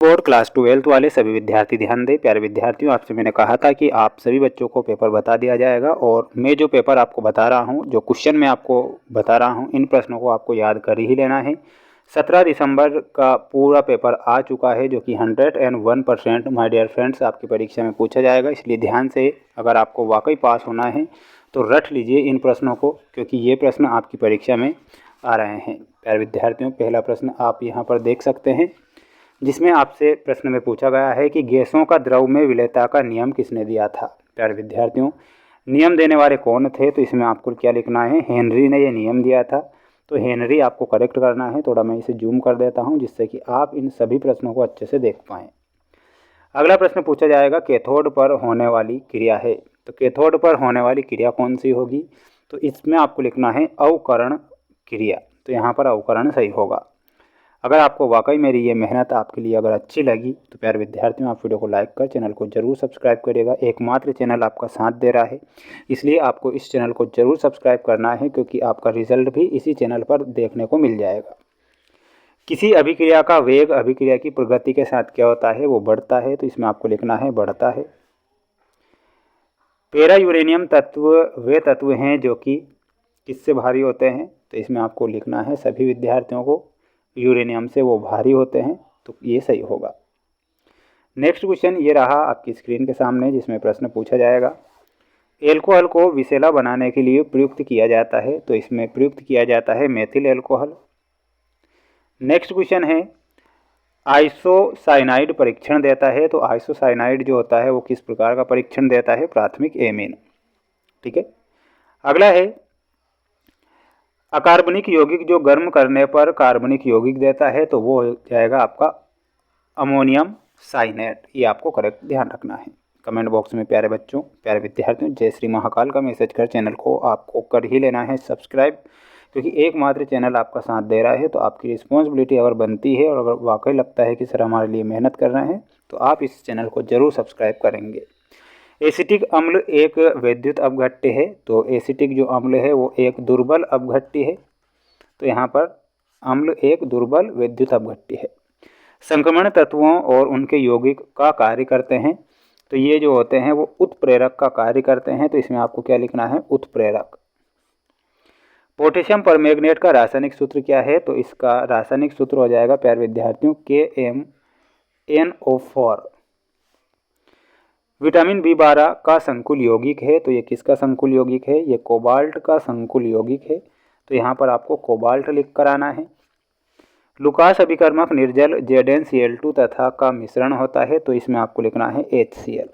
Board class 12th वाले सभी विद्यार्थी ध्यान दें। प्यारे विद्यार्थियों, आपसे मैंने कहा था कि आप सभी बच्चों को पेपर बता दिया जाएगा और मैं जो पेपर आपको बता रहा हूं, जो क्वेश्चन मैं आपको बता रहा हूं, इन प्रश्नों को आपको याद कर ही लेना है। 17 दिसंबर का पूरा पेपर आ चुका है, जो कि 101% माय डियर फ्रेंड्स आपकी परीक्षा में पूछा जाएगा। इसलिए ध्यान से अगर आपको वाकई पास होना है तो रट लीजिए इन प्रश्नों को, क्योंकि ये प्रश्न आपकी परीक्षा में आ रहे हैं। प्यारे विद्यार्थियों, पहला प्रश्न आप यहाँ पर देख सकते हैं, जिसमें आपसे प्रश्न में पूछा गया है कि गैसों का द्रव में विलेयता का नियम किसने दिया था। प्यारे विद्यार्थियों, नियम देने वाले कौन थे, तो इसमें आपको क्या लिखना है, हेनरी ने ये नियम दिया था। तो हेनरी आपको करेक्ट करना है। थोड़ा मैं इसे जूम कर देता हूँ जिससे कि आप इन सभी प्रश्नों को अच्छे से देख पाएँ। अगला प्रश्न पूछा जाएगा, कैथोड पर होने वाली क्रिया है। तो कैथोड पर होने वाली क्रिया कौन सी होगी, तो इसमें आपको लिखना है अवकरण क्रिया। तो यहाँ पर अवकरण सही होगा। अगर आपको वाकई मेरी ये मेहनत आपके लिए अगर अच्छी लगी तो प्यारे विद्यार्थियों, आप वीडियो को लाइक कर चैनल को जरूर सब्सक्राइब करिएगा। एकमात्र चैनल आपका साथ दे रहा है, इसलिए आपको इस चैनल को जरूर सब्सक्राइब करना है, क्योंकि आपका रिजल्ट भी इसी चैनल पर देखने को मिल जाएगा। किसी अभिक्रिया का वेग अभिक्रिया की प्रगति के साथ क्या होता है, वो बढ़ता है। तो इसमें आपको लिखना है बढ़ता है। पैरा यूरेनियम तत्व वे तत्व हैं जो कि किससे भारी होते हैं, तो इसमें आपको लिखना है सभी विद्यार्थियों को यूरेनियम से वो भारी होते हैं। तो ये सही होगा। नेक्स्ट क्वेश्चन ये रहा आपकी स्क्रीन के सामने, जिसमें प्रश्न पूछा जाएगा, एल्कोहल को विषैला बनाने के लिए प्रयुक्त किया जाता है। तो इसमें प्रयुक्त किया जाता है मेथिल एल्कोहल। नेक्स्ट क्वेश्चन है, आइसोसाइनाइड परीक्षण देता है। तो आइसोसाइनाइड जो होता है वो किस प्रकार का परीक्षण देता है, प्राथमिक एमीन। ठीक है। अगला है, अकार्बनिक यौगिक जो गर्म करने पर कार्बनिक यौगिक देता है, तो वो हो जाएगा आपका अमोनियम साइनेट। ये आपको करेक्ट ध्यान रखना है। कमेंट बॉक्स में प्यारे बच्चों, प्यारे विद्यार्थियों, जय श्री महाकाल का मैसेज कर चैनल को आपको कर ही लेना है सब्सक्राइब, क्योंकि एकमात्र चैनल आपका साथ दे रहा है। तो आपकी रिस्पॉन्सिबिलिटी अगर बनती है और अगर वाकई लगता है कि सर हमारे लिए मेहनत कर रहे हैं, तो आप इस चैनल को जरूर सब्सक्राइब करेंगे। एसिटिक अम्ल एक वैद्युत अपघट्य है। तो एसिटिक जो अम्ल है वो एक दुर्बल अपघट्य है। तो यहाँ पर अम्ल एक दुर्बल वैद्युत अपघट्य है। संक्रमण तत्वों और उनके यौगिक का कार्य करते हैं। तो ये जो होते हैं वो उत्प्रेरक का कार्य करते हैं। तो इसमें आपको क्या लिखना है, उत्प्रेरक। पोटेशियम परमैंगनेट का रासायनिक सूत्र क्या है, तो इसका रासायनिक सूत्र हो जाएगा प्यारे विद्यार्थियों KMnO4। विटामिन B12 का संकुल यौगिक है। तो ये किसका संकुल यौगिक है, ये कोबाल्ट का संकुल यौगिक है। तो यहाँ पर आपको कोबाल्ट लिख कर आना है। लुकास अभिकर्मक निर्जल ZnCl2 तथा का मिश्रण होता है। तो इसमें आपको लिखना है HCl।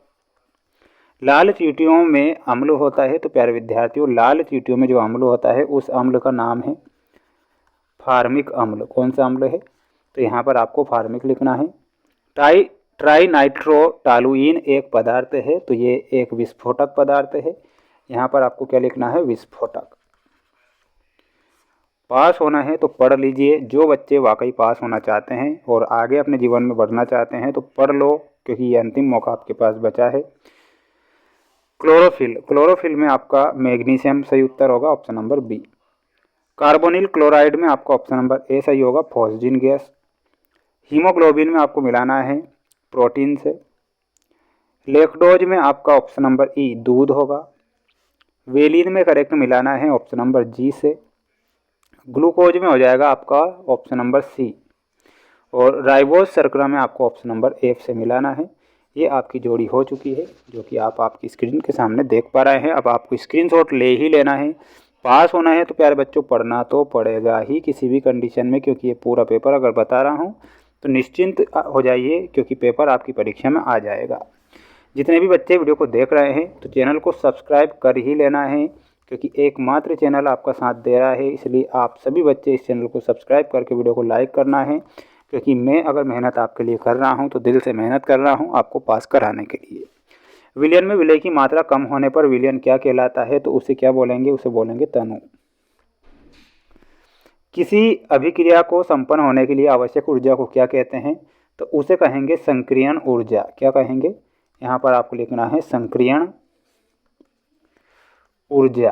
लाल चींटियों में अम्ल होता है। तो प्यारे विद्यार्थियों, लाल चींटियों में जो अम्ल होता है उस अम्ल का नाम है फार्मिक अम्ल। कौन सा अम्ल है, तो यहाँ पर आपको फार्मिक लिखना है। ट्राइनाइट्रोटॉलुइन एक पदार्थ है। तो ये एक विस्फोटक पदार्थ है। यहाँ पर आपको क्या लिखना है, विस्फोटक। पास होना है तो पढ़ लीजिए। जो बच्चे वाकई पास होना चाहते हैं और आगे अपने जीवन में बढ़ना चाहते हैं तो पढ़ लो, क्योंकि ये अंतिम मौका आपके पास बचा है। क्लोरोफिल, क्लोरोफिल में आपका मैग्नीशियम सही उत्तर होगा, option number B. Carbonyl chloride में आपका ऑप्शन नंबर ए सही होगा, फॉस्जिन गैस। हीमोग्लोबिन में आपको मिलाना है प्रोटीन से। लेक्टोज में आपका ऑप्शन नंबर ई दूध होगा। वेलिन में करेक्ट मिलाना है ऑप्शन नंबर जी से। ग्लूकोज में हो जाएगा आपका ऑप्शन नंबर सी। और राइबोज शर्करा में आपको ऑप्शन नंबर एफ से मिलाना है। ये आपकी जोड़ी हो चुकी है, जो कि आप आपकी स्क्रीन के सामने देख पा रहे हैं। अब आपको स्क्रीनशॉट ले ही लेना है। पास होना है तो प्यारे बच्चों पढ़ना तो पड़ेगा ही किसी भी कंडीशन में, क्योंकि ये पूरा पेपर अगर बता रहा हूँ तो निश्चिंत हो जाइए, क्योंकि पेपर आपकी परीक्षा में आ जाएगा। जितने भी बच्चे वीडियो को देख रहे हैं तो चैनल को सब्सक्राइब कर ही लेना है, क्योंकि एकमात्र चैनल आपका साथ दे रहा है। इसलिए आप सभी बच्चे इस चैनल को सब्सक्राइब करके वीडियो को लाइक करना है, क्योंकि मैं अगर मेहनत आपके लिए कर रहा हूं तो दिल से मेहनत कर रहा हूं आपको पास कराने के लिए। विलयन में विलय की मात्रा कम होने पर विलयन क्या कहलाता है, तो उसे क्या बोलेंगे, उसे बोलेंगे तनु। किसी अभिक्रिया को संपन्न होने के लिए आवश्यक ऊर्जा को क्या कहते हैं, तो उसे कहेंगे संक्रियण ऊर्जा। क्या कहेंगे, यहाँ पर आपको लिखना है संक्रियण ऊर्जा।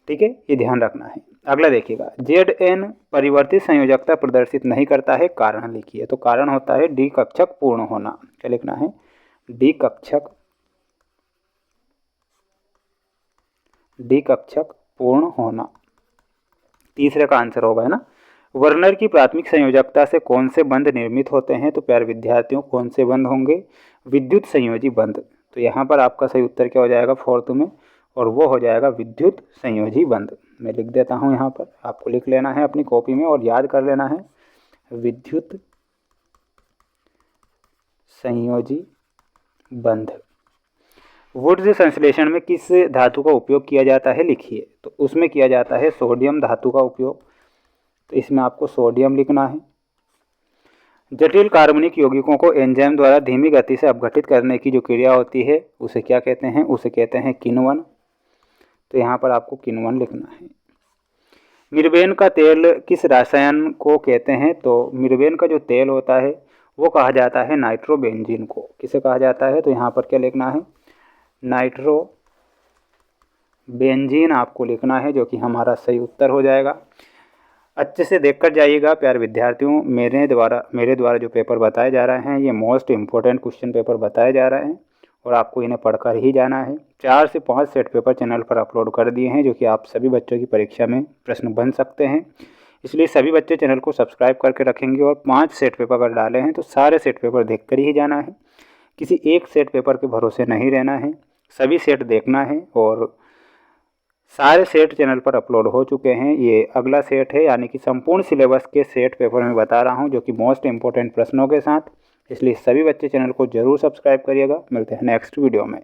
ठीक है, ये ध्यान रखना है। अगला देखिएगा, ZN परिवर्तित संयोजकता प्रदर्शित नहीं करता है, कारण लिखिए। तो कारण होता है डी कक्षक पूर्ण होना। क्या लिखना है? डी कक्षक पूर्ण होना। तीसरे का आंसर होगा, है ना। वर्नर की प्राथमिक संयोजकता से कौन से बंध निर्मित होते हैं? तो प्यारे विद्यार्थियों, कौन से बंध होंगे? विद्युत संयोजी बंध। तो यहाँ पर आपका सही उत्तर क्या हो जाएगा फोर्थ में? और वो हो जाएगा विद्युत संयोजी बंध। मैं लिख देता हूँ यहाँ पर, आपको लिख लेना है अपनी कॉपी में और याद कर लेना है। विद्युत संयोजी बंध। वुड्स संश्लेषण में किस धातु का उपयोग किया जाता है? लिखिए। तो उसमें किया जाता है सोडियम धातु का उपयोग। तो इसमें आपको सोडियम लिखना है। जटिल कार्बनिक यौगिकों को एंजाइम द्वारा धीमी गति से अपघटित करने की जो क्रिया होती है उसे क्या कहते हैं? उसे कहते हैं किण्वन। तो यहाँ पर आपको किण्वन लिखना है। मिर्बेन का तेल किस रसायन को कहते हैं? तो मिर्बेन का जो तेल होता है वो कहा जाता है नाइट्रोबेंजीन को। किसे कहा जाता है? तो यहाँ पर क्या लिखना है? नाइट्रोबेंजीन आपको लिखना है, जो कि हमारा सही उत्तर हो जाएगा। अच्छे से देखकर जाइएगा प्यारे विद्यार्थियों, मेरे द्वारा जो पेपर बताए जा रहे हैं ये मोस्ट इम्पोर्टेंट क्वेश्चन पेपर बताए जा रहे हैं और आपको इन्हें पढ़कर ही जाना है। 4 से 5 सेट पेपर चैनल पर अपलोड कर दिए हैं, जो कि आप सभी बच्चों की परीक्षा में प्रश्न बन सकते हैं। इसलिए सभी बच्चे चैनल को सब्सक्राइब करके रखेंगे और 5 सेट पेपर अगर डाले हैं तो सारे सेट पेपर देख कर ही जाना है। किसी एक सेट पेपर के भरोसे नहीं रहना है, सभी सेट देखना है। और सारे सेट चैनल पर अपलोड हो चुके हैं। ये अगला सेट है, यानी कि संपूर्ण सिलेबस के सेट पेपर में बता रहा हूँ, जो कि मोस्ट इंपॉर्टेंट प्रश्नों के साथ। इसलिए सभी बच्चे चैनल को जरूर सब्सक्राइब करिएगा। मिलते हैं नेक्स्ट वीडियो में।